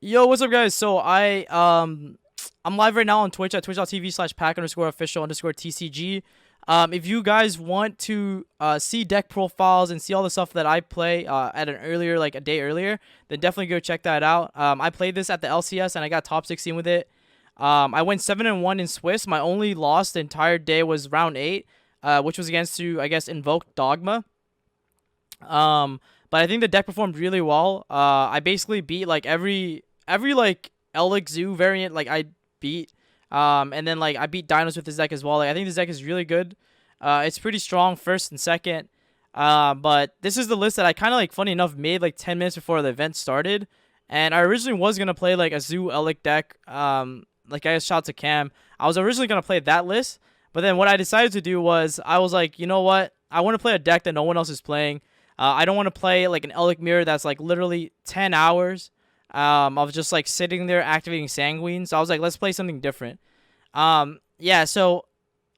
Yo, what's up, guys? I'm live right now on Twitch at twitch.tv/pack_official_TCG. If you guys want to see deck profiles and see all the stuff that I play at an earlier, like a day earlier, then definitely go check that out. I played this at the LCS and I got top 16 with it. I went 7-1 in Swiss. My only loss the entire day was round 8, which was against I guess, Invoke Dogma. But I think the deck performed really well. I basically beat like every like Lx Zoo variant like I beat. And then like I beat Dinos with this deck as well. Like I think this deck is really good. It's pretty strong first and second. But this is the list that I kind of like, funny enough, made like 10 minutes before the event started. And I originally was gonna play like a Zoo Elic deck. Like I just shot to Cam. I was originally gonna play that list, but then what I decided to do was I was like, you know what? I want to play a deck that no one else is playing. I don't want to play like an Elic Mirror that's like literally 10 hours of just like sitting there activating Sanguine. So I was like, let's play something different. Yeah, so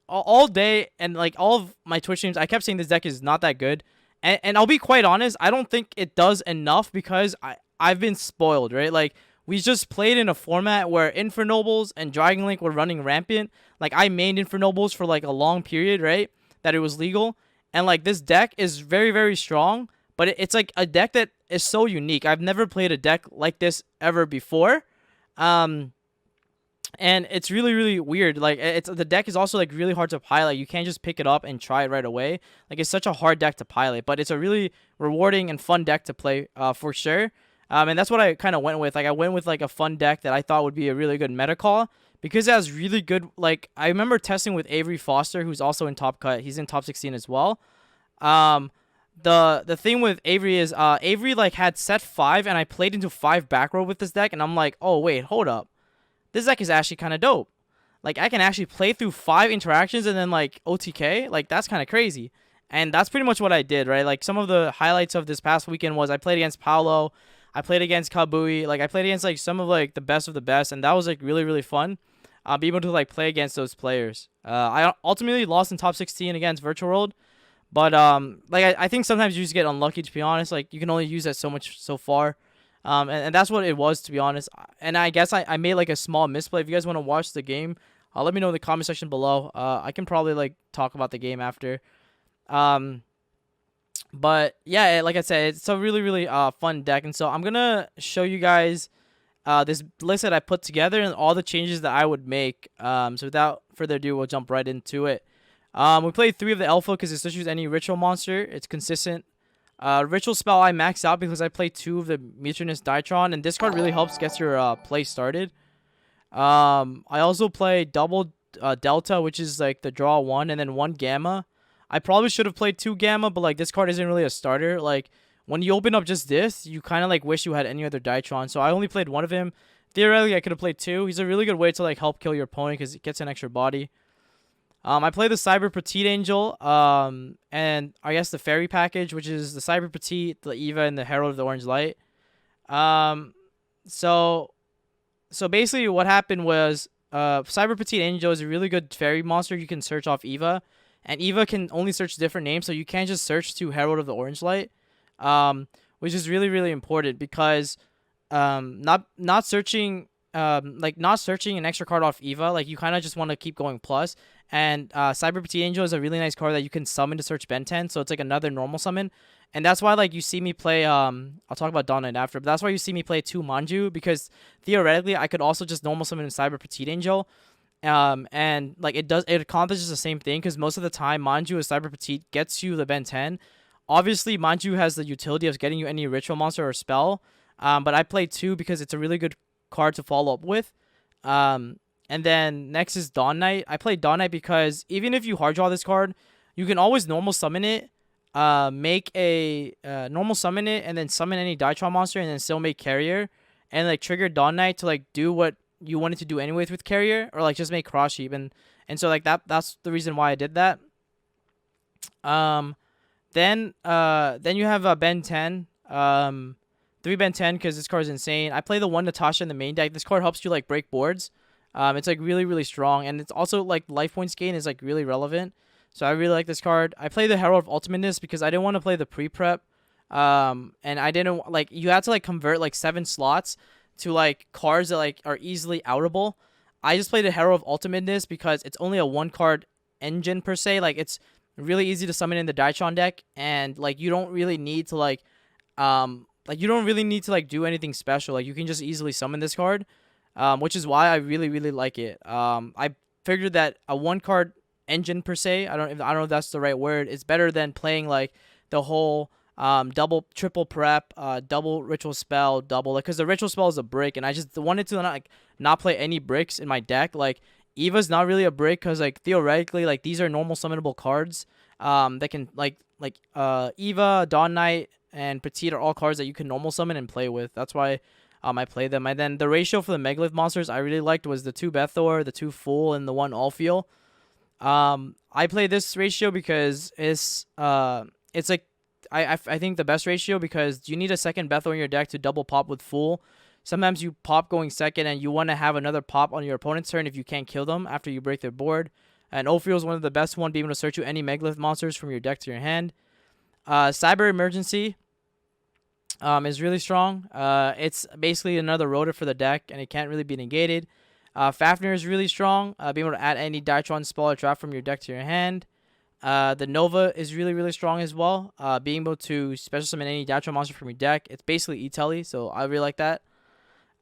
all day and like all of my Twitch streams, I kept saying this deck is not that good. And I'll be quite honest, I don't think it does enough because I've been spoiled, right? Like, we just played in a format where Infernobles and Dragon Link were running rampant. Like, I mained Infernobles for like a long period, right? That it was legal. And like, this deck is very, very strong, but it's like a deck that is so unique. I've never played a deck like this ever before. And it's really, really weird. Like, the deck is also like really hard to pilot. You can't just pick it up and try it right away. Like, it's such a hard deck to pilot, but it's a really rewarding and fun deck to play, for sure. And that's what I kind of went with. Like, I went with like a fun deck that I thought would be a really good meta call because it has really good. Like, I remember testing with Avery Foster, who's also in Top Cut. He's in top 16 as well. Um, the thing with Avery is Avery like had set 5, and I played into 5 back row with this deck, and I'm like, oh wait, hold up. This deck is actually kind of dope. Like, I can actually play through 5 interactions and then, like, OTK. Like, that's kind of crazy. And that's pretty much what I did, right? Like, some of the highlights of this past weekend was I played against Paolo. I played against Kabui. Like, I played against, like, some of, like, the best of the best. And that was, like, really, really fun. Be able to, like, play against those players. I ultimately lost in top 16 against Virtual World. But, like, I think sometimes you just get unlucky, to be honest. Like, you can only use that so much so far. And that's what it was, to be honest. And I guess I made like a small misplay. If you guys want to watch the game, let me know in the comment section below. I can probably like talk about the game after. But yeah, like I said, it's a really, really fun deck. And so I'm gonna show you guys this list that I put together and all the changes that I would make. So without further ado, we'll jump right into it. We played 3 of the Alpha because it still use any ritual monster. It's consistent. Ritual spell I maxed out because I played 2 of the Mutinous Drytron, and this card really helps get your play started. I also played double Delta, which is like the draw 1, and then 1 Gamma. I probably should have played 2 Gamma, but like this card isn't really a starter. Like, when you open up just this, you kind of like wish you had any other Drytron. So I only played 1 of him. Theoretically, I could have played 2. He's a really good way to like help kill your opponent because it gets an extra body. I played the Cyber Petite Angel, and I guess the Fairy package, which is the Cyber Petite, the Eva, and the Herald of the Orange Light. So basically what happened was, Cyber Petite Angel is a really good fairy monster you can search off Eva, and Eva can only search different names, so you can't just search to Herald of the Orange Light, which is really, really important because, not searching an extra card off Eva, like you kind of just want to keep going plus. And Cyber Petite Angel is a really nice card that you can summon to search Ben 10, so it's like another normal summon. And that's why like you see me play I'll talk about Dawn Knight after, but that's why you see me play 2 Manju, because theoretically I could also just normal summon Cyber Petite Angel. And like it accomplishes the same thing because most of the time Manju with Cyber Petite gets you the Ben 10. Obviously Manju has the utility of getting you any ritual monster or spell. But I played 2 because it's a really good card to follow up with. And then next is Dawn Knight. I played Dawn Knight because even if you hard draw this card, you can always normal summon it, make a normal summon it, and then summon any Drytron monster, and then still make Carrier, and like trigger Dawn Knight to like do what you wanted to do anyways with Carrier, or like just make Cross Sheep, and so like that's the reason why I did that. Then you have Ben 10. 3 Ben 10 because this card is insane. I play the 1 Natasha in the main deck. This card helps you like break boards. It's like really, really strong, and it's also like life points gain is like really relevant. So I really like this card. I play the Herald of Ultimateness because I didn't want to play the pre-prep. And I didn't like, you had to like convert like 7 slots to like cards that like are easily outable. I just played a Herald of Ultimateness because it's only a 1 card engine per se. Like it's really easy to summon in the Drytron deck, and like you don't really need to you don't really need to like do anything special. Like you can just easily summon this card, which is why I really like it. I figured that a 1 card engine per se, I don't know if that's the right word, is better than playing like the whole double triple prep, double ritual spell, double, like, because the ritual spell is a brick, and I just wanted to not play any bricks in my deck. Like Eva's not really a brick because like theoretically like these are normal summonable cards that can Eva, Dawn Knight, and Petite are all cards that you can normal summon and play with. That's why I play them. And then the ratio for the Megalith monsters I really liked was the 2 Bethor, the 2 Full, and the 1 Allfiel. I play this ratio because it's like I think the best ratio, because you need a second Bethor in your deck to double pop with Fool. Sometimes you pop going second and you want to have another pop on your opponent's turn if you can't kill them after you break their board. And Ophiel is one of the best one, being able to search you any Megalith monsters from your deck to your hand. Cyber Emergency is really strong. It's basically another rotor for the deck, and it can't really be negated. Fafnir is really strong, being able to add any Drytron spell or trap from your deck to your hand. The Nova is really strong as well, being able to special summon any Drytron monster from your deck. It's basically E-Telly, so I really like that.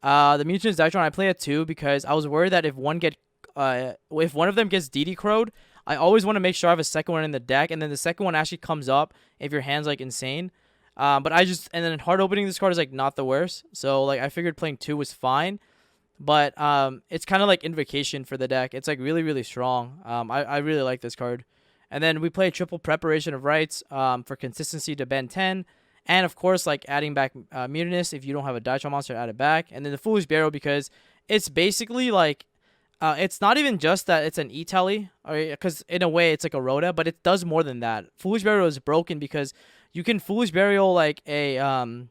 The Mutants Drytron, I play it too because I was worried that if one of them gets DD crowed, I always want to make sure I have a second one in the deck, and then the second one actually comes up if your hand's like insane. And then hard opening this card is like not the worst, so like I figured playing 2 was fine. But it's kind of like invocation for the deck. It's like really strong. I really like this card. And then we play triple Preparation of Rites for consistency to bend 10. And of course, like adding back Mutinous if you don't have a Drytron monster, add it back. And then the Foolish Burial, because it's basically like it's not even just that it's an E-Telly, because in a way it's like a Rhoda, but it does more than that. Foolish Burial is broken because you can Foolish Burial like an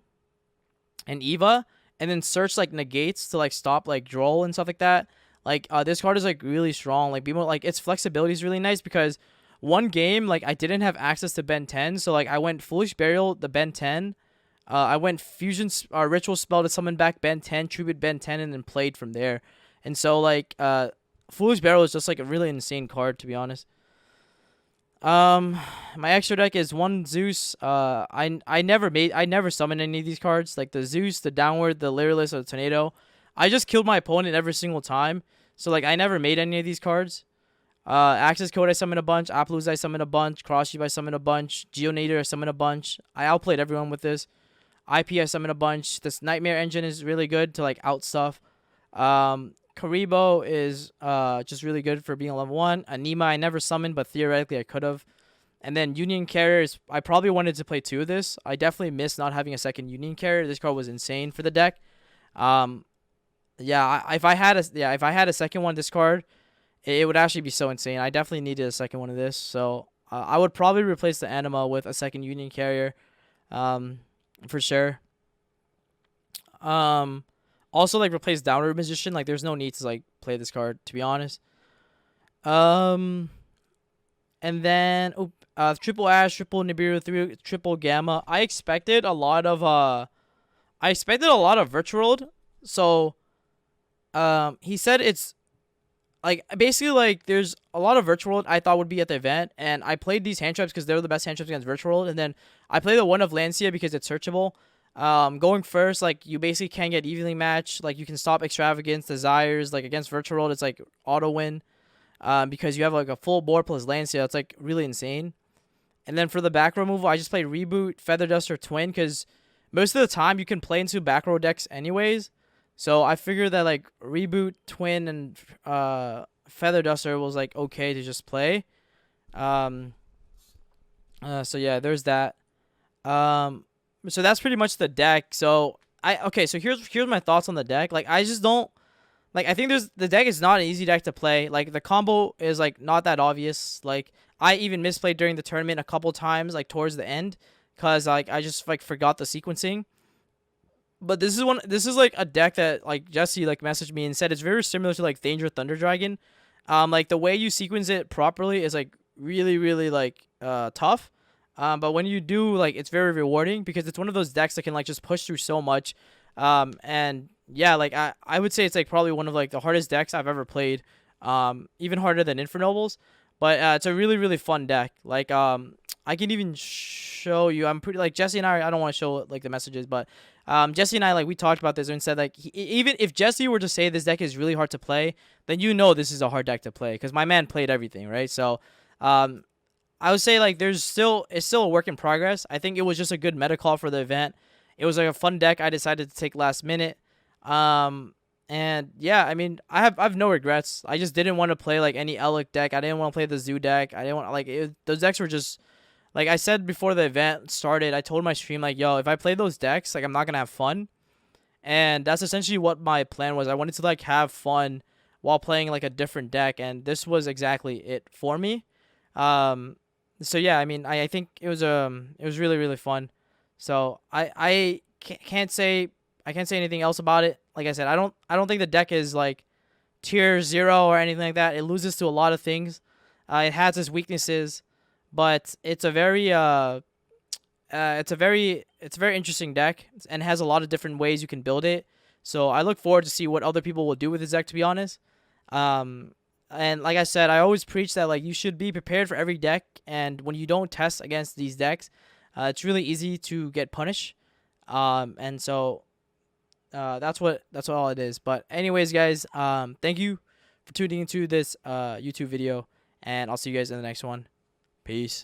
Eva, and then search like negates to like stop like Droll and stuff like that. Like this card is like really strong. Like its flexibility is really nice because one game like I didn't have access to bend 10, so like I went Foolish Burial the bend 10. I went Fusion Ritual Spell to summon back bend 10, Tribute bend 10, and then played from there. And so like Foolish Burial is just like a really insane card, to be honest. My extra deck is 1 Zeus. I never summoned any of these cards, like the Zeus, the Downward, the Lyrillist, or the Tornado. I just killed my opponent every single time. So like I never made any of these cards. Access Code I summoned a bunch, Appaloosa I summoned a bunch, Cross I summoned a bunch, Geonator I summoned a bunch. I outplayed everyone with this. IP I summoned a bunch. This Nightmare Engine is really good to like out stuff. Karibo is just really good for being level 1. Anima I never summoned, but theoretically I could have. And then Union Carriers, I probably wanted to play 2 of this. I definitely missed not having a second Union Carrier. This card was insane for the deck. If I had a second one, this card, it would actually be so insane. I definitely needed a second one of this. So I would probably replace the Anima with a second Union Carrier, for sure. Also, like, replace Downward Magician. Like, there's no need to, like, play this card, to be honest. And then, Triple Ash, Triple Nibiru, 3 Triple Gamma. I expected a lot of Virtual World. So, he said it's, like, basically, like, there's a lot of Virtual World I thought would be at the event. And I played these hand traps because they were the best hand traps against Virtual World. And then I played the one of Lancia because it's searchable. Going first, like, you basically can't get evenly matched. Like, you can stop Extravagance, Desires. Like, against Virtual World, it's like auto win, because you have like a full board plus Lancia. It's like really insane. And then for the back row removal, I just played Reboot, Feather Duster, Twin, because most of the time you can play into back row decks anyways. So I figured that like Reboot, Twin, and Feather Duster was like okay to just play. So yeah, there's that. So that's pretty much the deck. So here's my thoughts on the deck. Like, I just don't, like, I think the deck is not an easy deck to play. Like, the combo is like not that obvious. Like, I even misplayed during the tournament a couple times, like towards the end, cause like I just like forgot the sequencing. But this is like a deck that like Jesse like messaged me and said it's very similar to like Danger Thunder Dragon. Like the way you sequence it properly is like really like tough. But when you do, like, it's very rewarding because it's one of those decks that can like just push through so much. And yeah, like I would say it's like probably one of like the hardest decks I've ever played. Even harder than Infernobles, but it's a really really fun deck. Like I can even show you. I'm pretty like Jesse and I don't want to show like the messages, but Jesse and I like we talked about this and said like even if Jesse were to say this deck is really hard to play, then you know this is a hard deck to play because my man played everything, right? So um I would say like it's still a work in progress. I think it was just a good meta call for the event. It was like a fun deck I decided to take last minute. Um and yeah, I mean I have no regrets. I just didn't want to play like any Elic deck. I didn't want to play the Zoo deck. I didn't want like those decks were just like I said before the event started. I told my stream like, yo, if I play those decks, like I'm not gonna have fun. And that's essentially what my plan was. I wanted to like have fun while playing like a different deck, and this was exactly it for me. Um, so yeah, I mean, I think it was really really fun. So can't say I can't say anything else about it. Like I said, I don't think the deck is like tier 0 or anything like that. It loses to a lot of things. It has its weaknesses, but it's a very interesting deck and has a lot of different ways you can build it. So I look forward to see what other people will do with this deck. To be honest, um, and like I said, I always preach that like you should be prepared for every deck, and when you don't test against these decks, it's really easy to get punished. And so that's all it is. But anyways, guys, thank you for tuning into this YouTube video, and I'll see you guys in the next one. Peace.